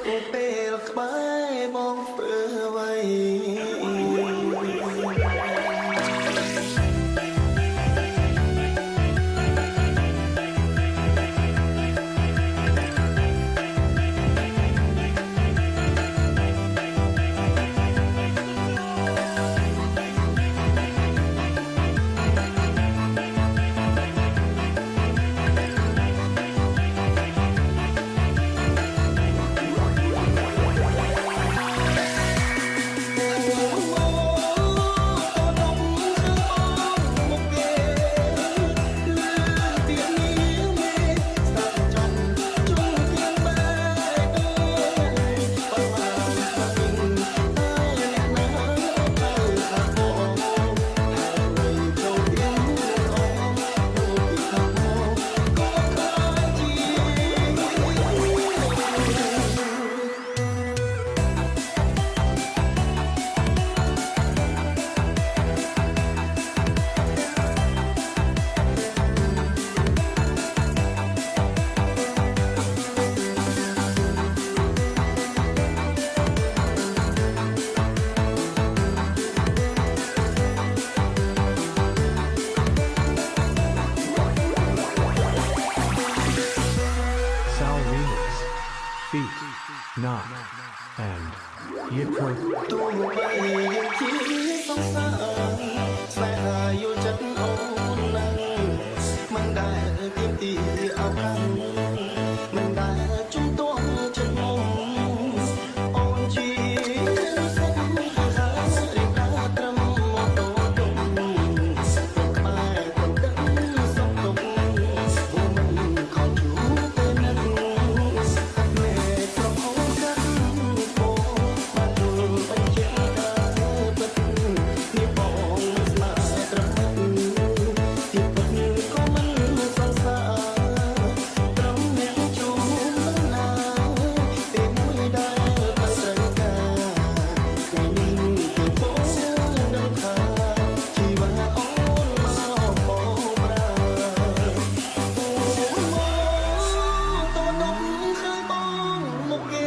ពេលក្បែរបងធ្វើអ្វី Feet, Knock, and Yipper. ទោះបីយើងជាសង្សារស្នេហាយល់ចិត្តអូនណាស់មិនដែលទៀមទីឱកាសមិនដែលជំទាស់ចិត្តមុំអូនជាសុខខារៀបការត្រឹមមកតទុំក្បែរកំដៅសុខទុកអូនមិនខំជួពេលណាស់មេប្រហោកាត់ពោបាត់បញ្ជាពិតនេះបងស្មារត្រឹមទីពិតក៏មិនសង្សារត្រឹមអ្នកជួបណាទេមួយដែលប្រសើរការថ្ងៃនេះគឺបងដឹងថាជីវិតអូនមកបងប្រាអូតនំឃើញបងមកគេ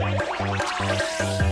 Thank you.